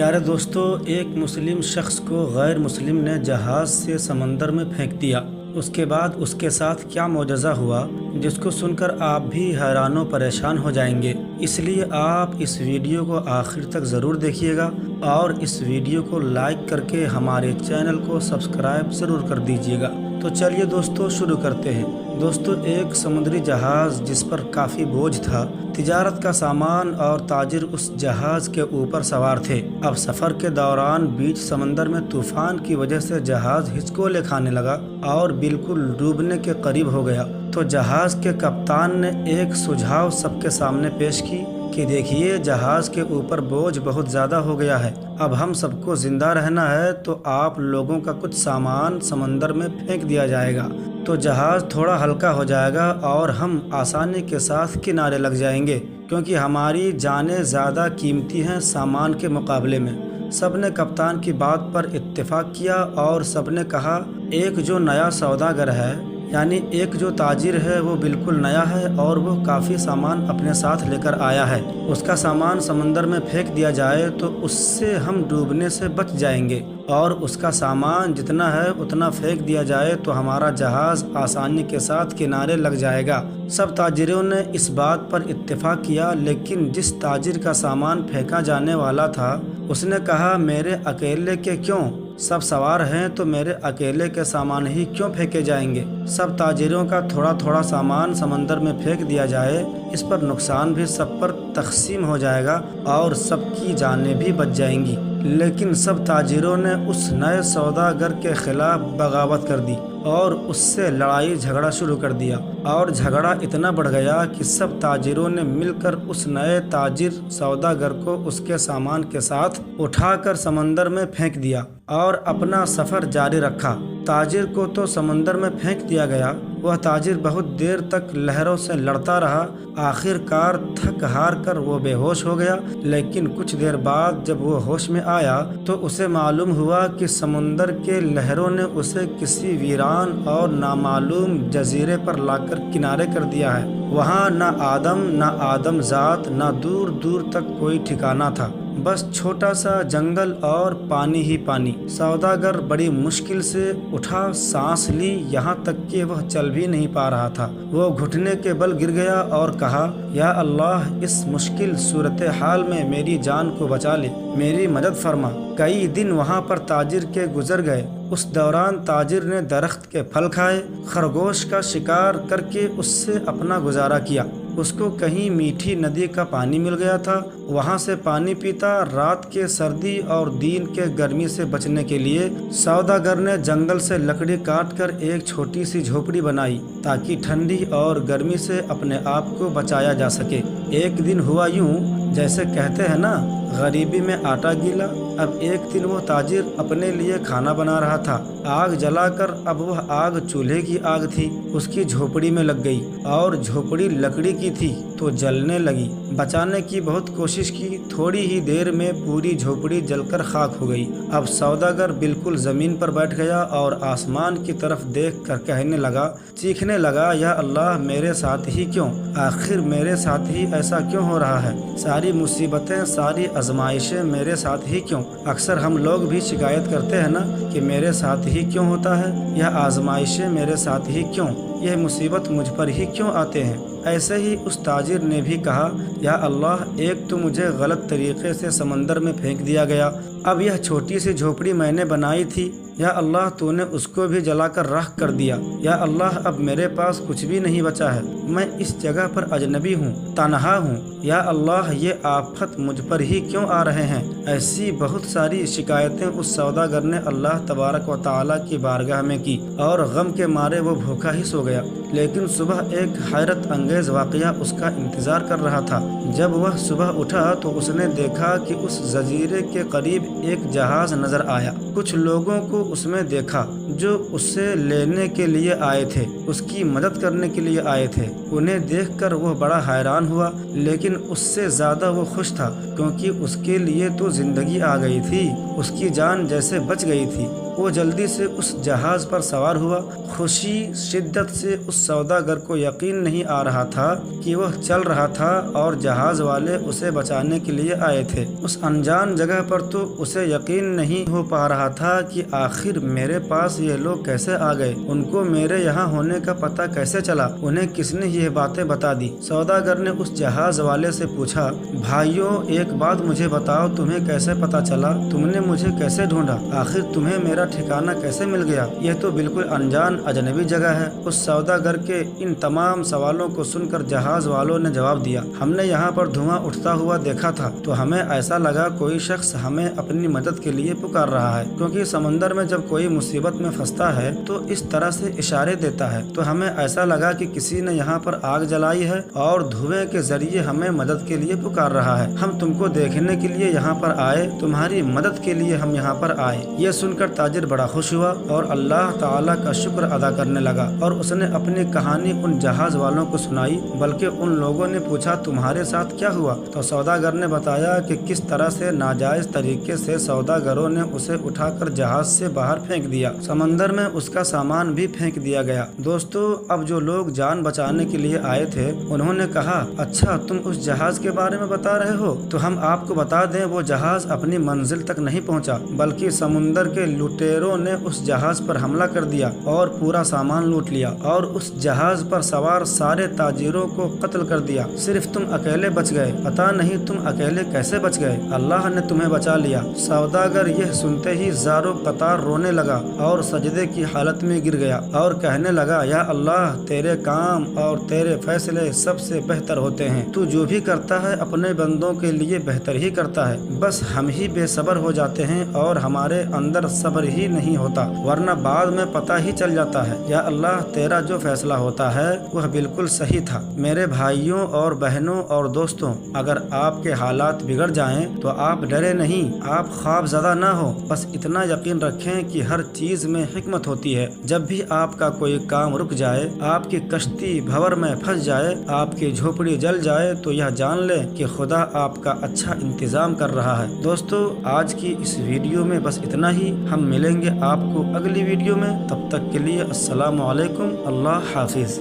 پیارے دوستو، ایک مسلم شخص کو غیر مسلم نے جہاز سے سمندر میں پھینک دیا۔ اس کے بعد اس کے ساتھ کیا معجزہ ہوا جس کو سن کر آپ بھی حیران و پریشان ہو جائیں گے۔ اس لیے آپ اس ویڈیو کو آخر تک ضرور دیکھیے گا اور اس ویڈیو کو لائک کر کے ہمارے چینل کو سبسکرائب ضرور کر دیجیے گا۔ تو چلیے دوستو شروع کرتے ہیں۔ دوستو، ایک سمندری جہاز جس پر کافی بوجھ تھا، تجارت کا سامان اور تاجر اس جہاز کے اوپر سوار تھے۔ اب سفر کے دوران بیچ سمندر میں طوفان کی وجہ سے جہاز ہچکولے کھانے لگا اور بالکل ڈوبنے کے قریب ہو گیا۔ تو جہاز کے کپتان نے ایک سجھاؤ سب کے سامنے پیش کی کہ دیکھیے، جہاز کے اوپر بوجھ بہت زیادہ ہو گیا ہے۔ اب ہم سب کو زندہ رہنا ہے تو آپ لوگوں کا کچھ سامان سمندر میں پھینک دیا جائے گا تو جہاز تھوڑا ہلکا ہو جائے گا اور ہم آسانی کے ساتھ کنارے لگ جائیں گے، کیونکہ ہماری جانیں زیادہ قیمتی ہیں سامان کے مقابلے میں۔ سب نے کپتان کی بات پر اتفاق کیا اور سب نے کہا، ایک جو نیا سوداگر ہے، یعنی ایک جو تاجر ہے، وہ بالکل نیا ہے اور وہ کافی سامان اپنے ساتھ لے کر آیا ہے۔ اس کا سامان سمندر میں پھینک دیا جائے تو اس سے ہم ڈوبنے سے بچ جائیں گے، اور اس کا سامان جتنا ہے اتنا پھینک دیا جائے تو ہمارا جہاز آسانی کے ساتھ کنارے لگ جائے گا۔ سب تاجروں نے اس بات پر اتفاق کیا، لیکن جس تاجر کا سامان پھینکا جانے والا تھا اس نے کہا، میرے اکیلے کے کیوں؟ سب سوار ہیں تو میرے اکیلے کے سامان ہی کیوں پھینکے جائیں گے؟ سب تاجروں کا تھوڑا تھوڑا سامان سمندر میں پھینک دیا جائے، اس پر نقصان بھی سب پر تقسیم ہو جائے گا اور سب کی جانیں بھی بچ جائیں گی۔ لیکن سب تاجروں نے اس نئے سوداگر کے خلاف بغاوت کر دی اور اس سے لڑائی جھگڑا شروع کر دیا، اور جھگڑا اتنا بڑھ گیا کہ سب تاجروں نے مل کر اس نئے تاجر سوداگر کو اس کے سامان کے ساتھ اٹھا کر سمندر میں پھینک دیا اور اپنا سفر جاری رکھا۔ تاجر کو تو سمندر میں پھینک دیا گیا، وہ تاجر بہت دیر تک لہروں سے لڑتا رہا، آخر کار تھک ہار کر وہ بے ہوش ہو گیا۔ لیکن کچھ دیر بعد جب وہ ہوش میں آیا تو اسے معلوم ہوا کہ سمندر کے لہروں نے اسے کسی ویران اور نامعلوم جزیرے پر لا کر کنارے کر دیا ہے۔ وہاں نہ آدم ذات، نہ دور دور تک کوئی ٹھکانہ تھا، بس چھوٹا سا جنگل اور پانی ہی پانی۔ سوداگر بڑی مشکل سے اٹھا، سانس لی، یہاں تک کہ وہ چل بھی نہیں پا رہا تھا۔ وہ گھٹنے کے بل گر گیا اور کہا، یا اللہ، اس مشکل صورتحال میں میری جان کو بچا لے، میری مدد فرما۔ کئی دن وہاں پر تاجر کے گزر گئے۔ اس دوران تاجر نے درخت کے پھل کھائے، خرگوش کا شکار کر کے اس سے اپنا گزارا کیا۔ اس کو کہیں میٹھی ندی کا پانی مل گیا تھا، وہاں سے پانی پیتا۔ رات کے سردی اور دن کے گرمی سے بچنے کے لیے سوداگر نے جنگل سے لکڑی کاٹ کر ایک چھوٹی سی جھوپڑی بنائی تاکہ ٹھنڈی اور گرمی سے اپنے آپ کو بچایا جا سکے۔ ایک دن ہوا یوں، جیسے کہتے ہیں نا، غریبی میں آٹا گیلا۔ اب ایک دن وہ تاجر اپنے لیے کھانا بنا رہا تھا، آگ جلا کر۔ اب وہ آگ چولہے کی آگ تھی، اس کی جھوپڑی میں لگ گئی، اور جھوپڑی لکڑی کی تھی تو جلنے لگی۔ بچانے کی بہت کوشش کی، تھوڑی ہی دیر میں پوری جھوپڑی جل کر خاک ہو گئی۔ اب سوداگر بالکل زمین پر بیٹھ گیا اور آسمان کی طرف دیکھ کر کہنے لگا، چیخنے لگا، یا اللہ، میرے ساتھ ہی کیوں؟ آخر میرے ساتھ ہی ایسا کیوں ہو رہا ہے؟ ساری مصیبتیں، ساری آزمائشیں میرے ساتھ ہی کیوں؟ اکثر ہم لوگ بھی شکایت کرتے ہیں نا کہ میرے ساتھ ہی کیوں ہوتا ہے، یہ آزمائشیں میرے ساتھ ہی کیوں، یہ مصیبت مجھ پر ہی کیوں آتے ہیں؟ ایسے ہی اس تاجر نے بھی کہا، یا اللہ، ایک تو مجھے غلط طریقے سے سمندر میں پھینک دیا گیا، اب یہ چھوٹی سی جھوپڑی میں نے بنائی تھی، یا اللہ، تو نے اس کو بھی جلا کر راکھ کر دیا۔ یا اللہ، اب میرے پاس کچھ بھی نہیں بچا ہے، میں اس جگہ پر اجنبی ہوں، تنہا ہوں۔ یا اللہ، یہ آفت مجھ پر ہی کیوں آ رہے ہیں؟ ایسی بہت ساری شکایتیں اس سوداگر نے اللہ تبارک و تعالیٰ کی بارگاہ میں کی، اور غم کے مارے وہ بھوکا ہی سو گیا۔ لیکن صبح ایک حیرت انگیز واقعہ اس کا انتظار کر رہا تھا۔ جب وہ صبح اٹھا تو اس نے دیکھا کہ اس جزیرے کے قریب ایک جہاز نظر آیا۔ کچھ لوگوں کو اس میں دیکھا جو اسے لینے کے لیے آئے تھے، اس کی مدد کرنے کے لیے آئے تھے۔ انہیں دیکھ کر وہ بڑا حیران ہوا، لیکن اس سے زیادہ وہ خوش تھا، کیونکہ اس کے لیے تو زندگی آ گئی تھی، اس کی جان جیسے بچ گئی تھی۔ وہ جلدی سے اس جہاز پر سوار ہوا۔ خوشی شدت سے اس سوداگر کو یقین نہیں آ رہا تھا کہ وہ چل رہا تھا اور جہاز والے اسے بچانے کے لیے آئے تھے۔ اس انجان جگہ پر تو اسے یقین نہیں ہو پا رہا تھا کہ آخر میرے پاس یہ لوگ کیسے آ گئے، ان کو میرے یہاں ہونے کا پتہ کیسے چلا، انہیں کس نے یہ باتیں بتا دی۔ سوداگر نے اس جہاز والے سے پوچھا، بھائیوں ایک بات مجھے بتاؤ، تمہیں کیسے پتہ چلا، تم نے مجھے کیسے ڈھونڈا، آخر تمہیں میرا ٹھکانہ کیسے مل گیا، یہ تو بالکل انجان اجنبی جگہ ہے۔ اس سوداگر کے ان تمام سوالوں کو سن کر جہاز والوں نے جواب دیا، ہم نے یہاں پر دھواں اٹھتا ہوا دیکھا تھا تو ہمیں ایسا لگا کوئی شخص ہمیں اپنی مدد کے لیے پکار رہا ہے، کیونکہ سمندر میں جب کوئی مصیبت میں پھنستا ہے تو اس طرح سے اشارے دیتا ہے، تو ہمیں ایسا لگا کہ کسی نے یہاں پر آگ جلائی ہے اور دھوئیں کے ذریعے ہمیں مدد کے لیے پکار رہا ہے، ہم تم کو دیکھنے کے لیے یہاں پر آئے، تمہاری مدد کے لیے ہم یہاں پر آئے۔ یہ سن کر تاجر بڑا خوش ہوا اور اللہ تعالیٰ کا شکر ادا کرنے لگا، اور اس نے اپنی کہانی ان جہاز والوں کو سنائی، بلکہ ان لوگوں نے پوچھا تمہارے ساتھ کیا ہوا، تو سوداگر نے بتایا کہ کس طرح سے ناجائز طریقے سے سوداگروں نے اسے اٹھا کر جہاز سے باہر پھینک دیا، سمندر میں اس کا سامان بھی پھینک دیا گیا۔ دوستو اب جو لوگ جان بچانے کے لیے آئے تھے انہوں نے کہا، اچھا تم اس جہاز کے بارے میں بتا رہے ہو، تو ہم آپ کو بتا دیں وہ جہاز اپنی منزل تک نہیں پہنچا، بلکہ سمندر کے لٹیروں نے اس جہاز پر حملہ کر دیا اور پورا سامان لوٹ لیا اور اس جہاز پر سوار سارے تاجروں کو قتل کر دیا، صرف تم اکیلے بچ گئے، پتہ نہیں تم اکیلے کیسے بچ گئے، اللہ نے تمہیں بچا لیا۔ سوداگر یہ سنتے ہی زاروں قطار رونے لگا اور سجدے کی حالت میں گر گیا اور کہنے لگا، یا اللہ تیرے کام اور تیرے فیصلے سب سے بہتر ہوتے ہیں، تو جو بھی کرتا ہے اپنے بندوں کے لیے بہتر ہی کرتا ہے، بس ہم ہی بے صبر ہو جاتے ہیں اور ہمارے اندر صبر ہی نہیں ہوتا، ورنہ بعد میں پتہ ہی چل جاتا ہے۔ یا اللہ تیرا جو فیصلہ ہوتا ہے وہ بالکل صحیح تھا۔ میرے بھائیوں اور بہنوں اور دوستوں، اگر آپ کے حالات بگڑ جائیں تو آپ ڈرے نہیں، آپ خواب زدہ نہ ہو، بس اتنا یقین رکھیں کہ ہر چیز میں حکمت ہوتی ہے۔ جب بھی آپ کا کوئی کام رک جائے، آپ کی کشتی بھنور میں پھنس جائے، آپ کی جھوپڑی جل جائے، تو یہ جان لیں کہ خدا آپ کا اچھا انتظام کر رہا ہے۔ دوستو آج کی اس ویڈیو میں بس اتنا ہی، ہم ملیں گے آپ کو اگلی ویڈیو میں، تب تک کے لیے السلام علیکم، اللہ حافظ۔